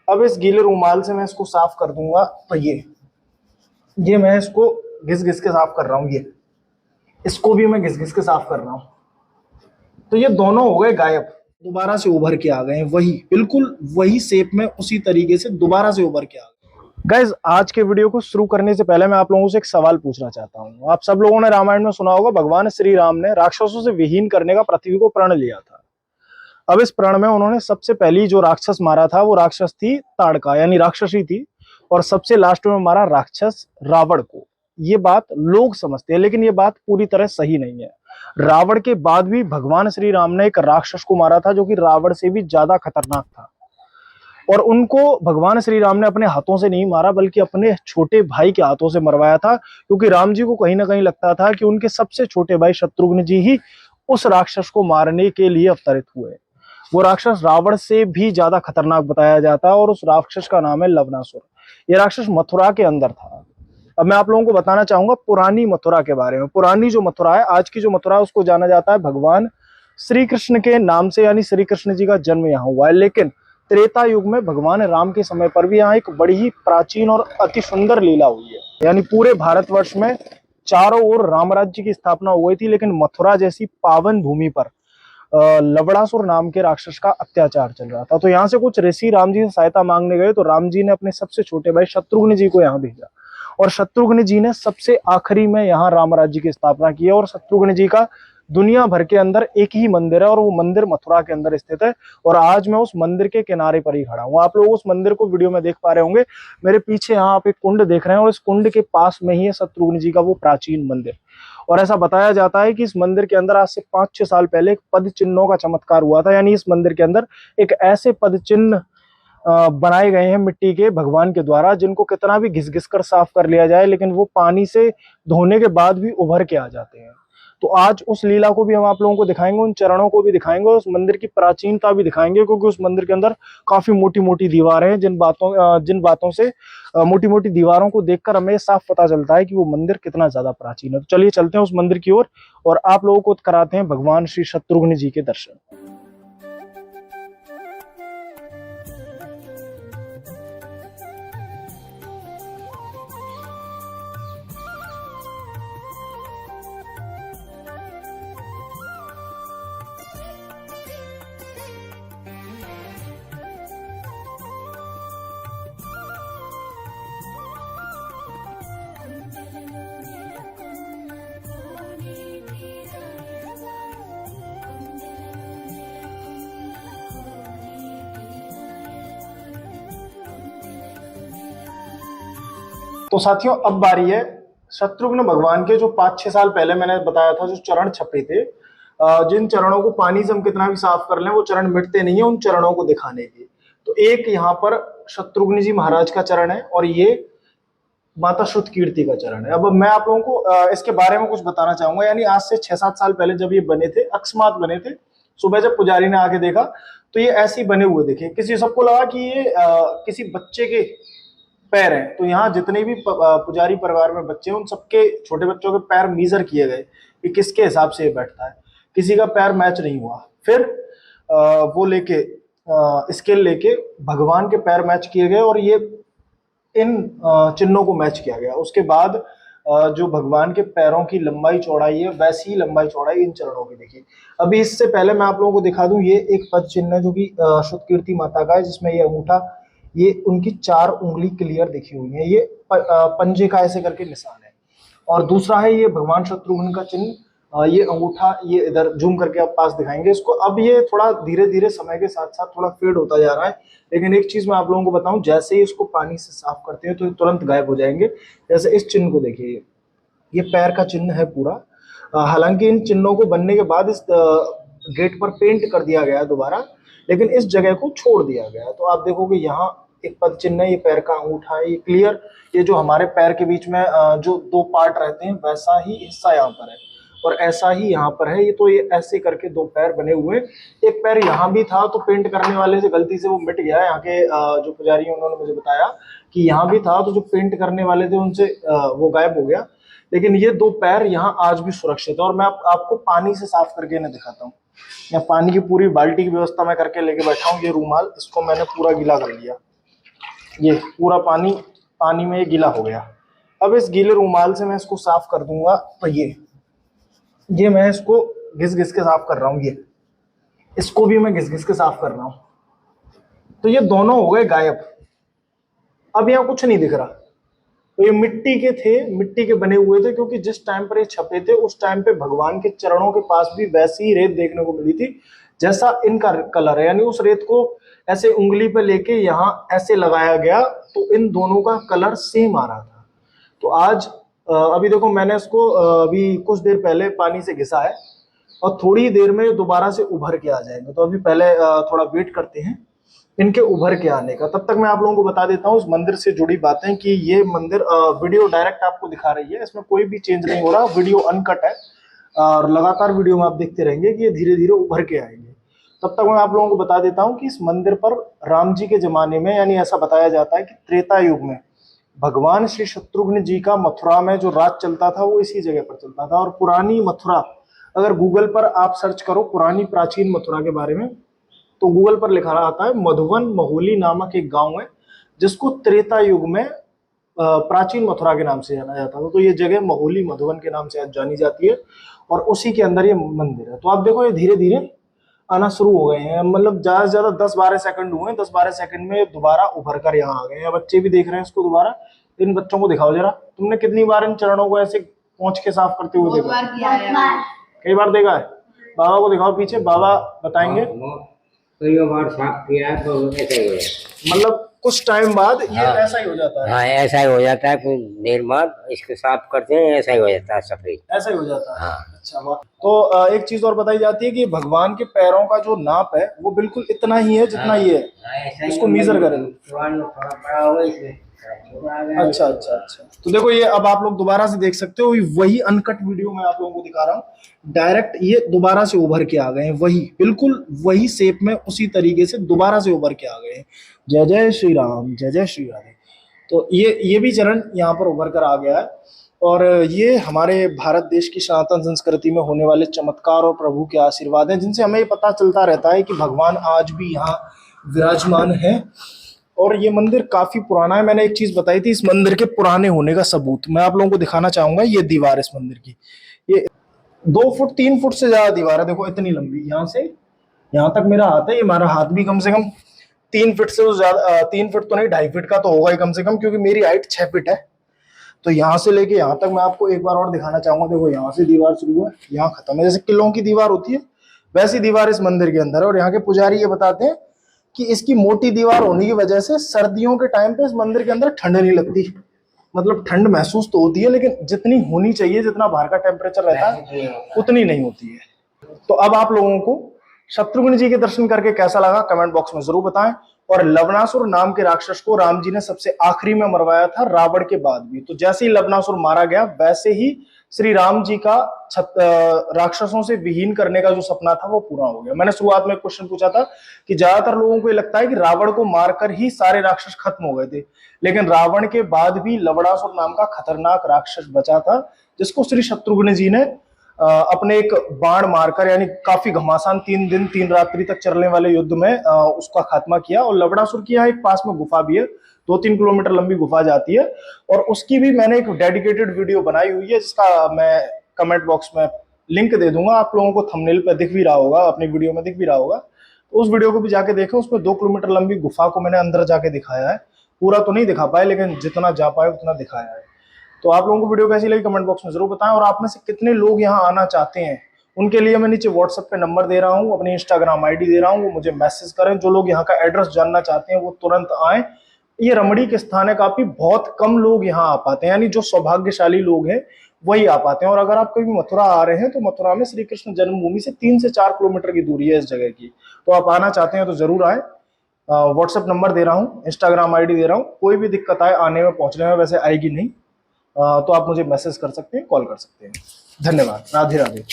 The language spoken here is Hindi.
अब इस गीले रूमाल से मैं इसको साफ कर दूंगा। तो ये मैं इसको घिस घिस के साफ कर रहा हूँ। ये इसको भी मैं घिस घिस के साफ कर रहा हूँ। तो ये दोनों हो गए गायब, दोबारा से उभर के आ गए हैं, वही बिल्कुल वही शेप में उसी तरीके से दोबारा से उभर के आ गए। गाइज, आज के वीडियो को शुरू करने से पहले मैं आप लोगों से एक सवाल पूछना चाहता हूँ। आप सब लोगों ने रामायण में सुना होगा, भगवान श्री राम ने राक्षसों से विहीन करने का पृथ्वी को प्रण लिया था। अब इस प्रण में उन्होंने सबसे पहली जो राक्षस मारा था वो राक्षस थी ताड़का, यानी राक्षसी थी। और सबसे लास्ट में मारा राक्षस रावण को। ये बात लोग समझते हैं, लेकिन ये बात पूरी तरह सही नहीं है। रावण के बाद भी भगवान श्री राम ने एक राक्षस को मारा था जो कि रावण से भी ज्यादा खतरनाक था। और उनको भगवान श्री राम ने अपने हाथों से नहीं मारा, बल्कि अपने छोटे भाई के हाथों से मरवाया था, क्योंकि राम जी को कहीं ना कहीं लगता था कि उनके सबसे छोटे भाई शत्रुघ्न जी ही उस राक्षस को मारने के लिए अवतरित हुए। वो राक्षस रावण से भी ज्यादा खतरनाक बताया जाता है और उस राक्षस का नाम है लवणासुर। ये राक्षस मथुरा के अंदर था। अब मैं आप लोगों को बताना चाहूंगा पुरानी मथुरा के बारे में। पुरानी जो मथुरा है, आज की जो मथुरा है, उसको जाना जाता है भगवान श्री कृष्ण के नाम से, यानी श्री कृष्ण जी का जन्म यहाँ हुआ है। लेकिन त्रेता युग में भगवान राम के समय पर भी यहाँ एक बड़ी ही प्राचीन और अति सुंदर लीला हुई है। यानी पूरे भारतवर्ष में चारों ओर राम राज्य की स्थापना हुई थी, लेकिन मथुरा जैसी पावन भूमि पर लवणासुर नाम के राक्षस का अत्याचार चल रहा था। तो यहाँ से कुछ ऋषि राम जी से सहायता मांगने गए, तो राम जी ने अपने सबसे छोटे भाई शत्रुघ्न जी को यहाँ भेजा। और शत्रुघ्न जी ने सबसे आखिरी में यहाँ राम राज्य की स्थापना की है। और शत्रुघ्न जी का दुनिया भर के अंदर एक ही मंदिर है, और वो मंदिर मथुरा के अंदर स्थित है। और आज मैं उस मंदिर के किनारे पर ही खड़ा हूँ। आप लोग उस मंदिर को वीडियो में देख पा रहे होंगे। मेरे पीछे यहाँ आप एक कुंड देख रहे हैं, और इस कुंड के पास में ही है शत्रुघ्न जी का वो प्राचीन मंदिर। और ऐसा बताया जाता है कि इस मंदिर के अंदर आज से 5-6 साल पहले एक पद चिन्हों का चमत्कार हुआ था। यानी इस मंदिर के अंदर एक ऐसे पद चिन्ह बनाए गए हैं मिट्टी के भगवान के द्वारा, जिनको कितना भी घिस घिस कर साफ कर लिया जाए, लेकिन वो पानी से धोने के बाद भी उभर के आ जाते हैं। तो आज उस लीला को भी हम आप लोगों को दिखाएंगे, उन चरणों को भी दिखाएंगे, और उस मंदिर की प्राचीनता भी दिखाएंगे, क्योंकि उस मंदिर के अंदर काफी मोटी मोटी दीवारें हैं, जिन बातों से मोटी मोटी दीवारों को देखकर हमें साफ पता चलता है कि वो मंदिर कितना ज्यादा प्राचीन है। तो चलिए चलते हैं उस मंदिर की ओर, और आप लोगों को कराते हैं भगवान श्री शत्रुघ्न जी के दर्शन। तो साथियों, अब बारी है शत्रुघ्न भगवान के, जो 5-6 साल पहले मैंने बताया था जो चरण छपे थे, जिन चरणों को पानी से हम कितना भी साफ कर लें वो चरण मिटते नहीं है, उन चरणों को दिखाने की। तो एक यहाँ पर शत्रुघ्न जी महाराज का चरण है, और ये माता श्रुत कीर्ति का चरण है। अब मैं आप लोगों को इसके बारे में कुछ बताना चाहूंगा। यानी आज से 6-7 साल पहले जब ये बने थे, अकस्मात बने थे। सुबह जब पुजारी ने आके देखा तो ये ऐसे ही बने हुए दिखे। सबको लगा कि ये किसी बच्चे के पैर हैं। तो यहाँ जितने भी पुजारी परिवार में बच्चे हैं, उन सबके छोटे बच्चों के पैर मीजर किए गए कि किसके हिसाब से ये बैठता है। किसी का पैर मैच नहीं हुआ। फिर वो लेके स्केल लेके भगवान के पैर मैच किए गए, और ये इन चिन्हों को मैच किया गया। उसके बाद जो भगवान के पैरों की लंबाई चौड़ाई है, वैसी ही लंबाई चौड़ाई इन चरणों की देखिए। अभी इससे पहले मैं आप लोगों को दिखा दूं, ये एक पद चिन्ह है जो कि श्रुत कीर्ति माता का है, जिसमें ये अंगूठा, ये उनकी 4 उंगली क्लियर दिखी हुई है। ये पंजे का ऐसे करके निशान है। और दूसरा है ये भगवान शत्रुघ्न का चिन्ह, ये अंगूठा, ये इधर जूम करके आप पास दिखाएंगे इसको। अब ये थोड़ा धीरे धीरे समय के साथ साथ थोड़ा फेड होता जा रहा है, लेकिन एक चीज मैं आप लोगों को बताऊं, जैसे ही इसको पानी से साफ करते हैं तो ये तुरंत गायब हो जाएंगे। जैसे इस चिन्ह को देखिए, ये पैर का चिन्ह है पूरा। हालांकि इन चिन्हों को बनने के बाद इस गेट पर पेंट कर दिया गया दोबारा, लेकिन इस जगह को छोड़ दिया गया। तो आप देखोगे यहाँ एक पद चिन्ह है, ये पैर का अंगूठा है, ये क्लियर। ये जो हमारे पैर के बीच में जो 2 पार्ट रहते हैं, वैसा ही हिस्सा यहाँ पर है, और ऐसा ही यहाँ पर है। ये तो ये ऐसे करके 2 पैर बने हुए। एक पैर यहाँ भी था, तो पेंट करने वाले से गलती से वो मिट गया। यहाँ के जो पुजारी हैं उन्होंने मुझे बताया कि यहाँ भी था, तो जो पेंट करने वाले थे उनसे वो गायब हो गया। लेकिन ये 2 पैर यहाँ आज भी सुरक्षित है। और मैं आपको पानी से साफ करके इन्हें दिखाता हूँ। या पानी की पूरी बाल्टी की व्यवस्था मैं करके लेके बैठा हूँ। ये रूमाल, इसको मैंने पूरा गीला कर लिया। ये पूरा पानी पानी में ये गीला हो गया। अब इस गीले रुमाल से मैं इसको साफ कर दूंगा। तो ये मैं इसको घिस घिस के साफ कर रहा हूँ। ये इसको भी मैं घिस घिस के साफ कर रहा हूँ। तो ये दोनों हो गए गायब। अब यहाँ कुछ नहीं दिख रहा। तो ये मिट्टी के थे, मिट्टी के बने हुए थे, क्योंकि जिस टाइम पर ये छपे थे उस टाइम पे भगवान के चरणों के पास भी वैसी ही रेत देखने को मिली थी जैसा इनका कलर है। यानी उस रेत को ऐसे उंगली पे लेके यहाँ ऐसे लगाया गया तो इन दोनों का कलर सेम आ रहा था। तो आज अभी देखो मैंने इसको अभी कुछ देर पहले पानी से घिसा है और थोड़ी देर में दोबारा से उभर के आ जाएंगे। तो अभी पहले थोड़ा वेट करते हैं इनके उभर के आने का। तब तक मैं आप लोगों को बता देता हूँ उस मंदिर से जुड़ी बातें कि ये मंदिर वीडियो डायरेक्ट आपको दिखा रही है, इसमें कोई भी चेंज नहीं हो रहा, वीडियो अनकट है और लगातार वीडियो में आप देखते रहेंगे कि ये धीरे धीरे उभर के आएंगे। तब तक मैं आप लोगों को बता देता हूँ कि इस मंदिर पर राम जी के जमाने में, यानी ऐसा बताया जाता है कि त्रेता युग में भगवान श्री शत्रुघ्न जी का मथुरा में जो राज चलता था वो इसी जगह पर चलता था। और पुरानी मथुरा, अगर गूगल पर आप सर्च करो पुरानी प्राचीन मथुरा के बारे में, तो गूगल पर लिखा आता है मधुवन महोली नामक एक गांव है जिसको त्रेता युग में प्राचीन मथुरा के नाम से जाना जाता था। तो ये जगह महोली मधुवन के नाम से आज जानी जाती है और उसी के अंदर ये मंदिर है। तो आप देखो ये धीरे धीरे आना शुरू हो गए हैं, मतलब ज्यादा से ज्यादा 10-12 सेकंड हुए हैं, 10-12 सेकंड में दोबारा उभर कर यहाँ आ गए हैं। बच्चे भी देख रहे हैं इसको दोबारा। इन बच्चों को दिखाओ जरा, तुमने कितनी बार इन चरणों को ऐसे पहुंच के साफ करते हुए देखा? कई बार देखा है। बाबा को दिखाओ पीछे, बाबा बताएंगे। कई बार साफ किया है तो ऐसा ही है, मतलब कुछ टाइम बाद ये ऐसा ही हो जाता है। हाँ ऐसा ही हो जाता है, कुछ देर बाद इसको साफ करते हैं ऐसा ही हो जाता है, सफेद ऐसा ही हो जाता है। हाँ। अच्छा वाह। तो एक चीज और बताई जाती है कि भगवान के पैरों का जो नाप है वो बिल्कुल इतना ही है जितना ये है। इसको मेजर करें। थोड़ा बड़ा हो इसमें। अच्छा अच्छा अच्छा। तो देखो ये अब आप लोग दोबारा से देख सकते हो, वही अनकट वीडियो मैं आप लोगों को दिखा रहा हूँ। डायरेक्ट ये दोबारा से उभर के आ गए हैं, वही बिल्कुल वही शेप में उसी तरीके से दोबारा से उभर के आ गए हैं। जय जय श्री राम, जय जय श्री राधे। तो ये भी चरण यहाँ पर उभर कर आ गया है। और ये हमारे भारत देश की सनातन संस्कृति में होने वाले चमत्कार और प्रभु के आशीर्वाद हैं, जिनसे हमें पता चलता रहता है कि भगवान आज भी यहाँ विराजमान है। और ये मंदिर काफी पुराना है। मैंने एक चीज बताई थी इस मंदिर के पुराने होने का सबूत मैं आप लोगों को दिखाना चाहूंगा। ये दीवार इस मंदिर की, ये 2 फुट 3 फुट से ज्यादा दीवार है। देखो इतनी लंबी, यहाँ से यहाँ तक मेरा हाथ है। ये हमारा हाथ भी कम से कम 3 फीट से ज्यादा, 3 फीट तो नहीं 2.5 फीट का तो होगा ही कम से कम, क्योंकि मेरी हाइट 6 फीट है। तो यहाँ से लेके यहाँ तक मैं आपको एक बार और दिखाना चाहूंगा। देखो यहाँ से दीवार शुरू है, यहाँ खत्म है। जैसे किलों की दीवार होती है वैसी दीवार इस मंदिर के अंदर है। और यहाँ के पुजारी ये बताते हैं कि इसकी मोटी दीवार होने की वजह से सर्दियों के टाइम पे इस मंदिर के अंदर ठंड नहीं लगती। मतलब ठंड महसूस तो होती है लेकिन जितनी होनी चाहिए, जितना बाहर का टेम्परेचर रहता है उतनी नहीं होती है। तो अब आप लोगों को शत्रुघ्न जी के दर्शन करके कैसा लगा कमेंट बॉक्स में जरूर बताएं। और लवणासुर नाम के राक्षस को राम जी ने सबसे आखिरी में मरवाया था, रावण के बाद भी। तो जैसे ही लवणासुर मारा गया वैसे ही श्री राम जी का राक्षसों से विहीन करने का जो सपना था वो पूरा हो गया। मैंने शुरुआत में क्वेश्चन पूछा था कि ज्यादातर लोगों को ये लगता है कि रावण को मारकर ही सारे राक्षस खत्म हो गए थे, लेकिन रावण के बाद भी लवणासुर नाम का खतरनाक राक्षस बचा था, जिसको श्री शत्रुघ्न जी ने अपने एक बाण मारकर, यानी काफी घमासान 3 दिन 3 रात्रि तक चलने वाले युद्ध में उसका खात्मा किया। और लवणासुर की यहाँ एक पास में गुफा भी है, 2-3 किलोमीटर लंबी गुफा जाती है, और उसकी भी मैंने एक डेडिकेटेड वीडियो बनाई हुई है, जिसका मैं कमेंट बॉक्स में लिंक दे दूंगा। आप लोगों को थंबनेल पे दिख भी रहा होगा, अपनी वीडियो में दिख भी रहा होगा। तो उस वीडियो को भी जाके देखें। उसमें 2 किलोमीटर लंबी गुफा को मैंने अंदर जाके दिखाया है। पूरा तो नहीं दिखा पाए, लेकिन जितना जा पाए उतना दिखाया है। तो आप लोगों को वीडियो कैसी लगी कमेंट बॉक्स में जरूर बताएं। और आप में से कितने लोग यहाँ आना चाहते हैं उनके लिए मैं नीचे व्हाट्सएप पे नंबर दे रहा हूँ, अपनी इंस्टाग्राम आईडी दे रहा हूँ, वो मुझे मैसेज करें। जो लोग यहाँ का एड्रेस जानना चाहते हैं वो तुरंत आए। ये रमणी के स्थान है, काफी बहुत कम लोग यहाँ आ पाते हैं, यानी जो सौभाग्यशाली लोग हैं वही आ पाते हैं। और अगर आप कभी मथुरा आ रहे हैं तो मथुरा में श्री कृष्ण जन्मभूमि से 3 से 4 किलोमीटर की दूरी है इस जगह की। तो आप आना चाहते हैं तो जरूर आए। व्हाट्सएप नंबर दे रहा हूँ, इंस्टाग्राम आईडी दे रहा हूँ। कोई भी दिक्कत आए आने में पहुंचने में, वैसे आएगी नहीं, तो आप मुझे मैसेज कर सकते हैं, कॉल कर सकते हैं। धन्यवाद। राधे राधे।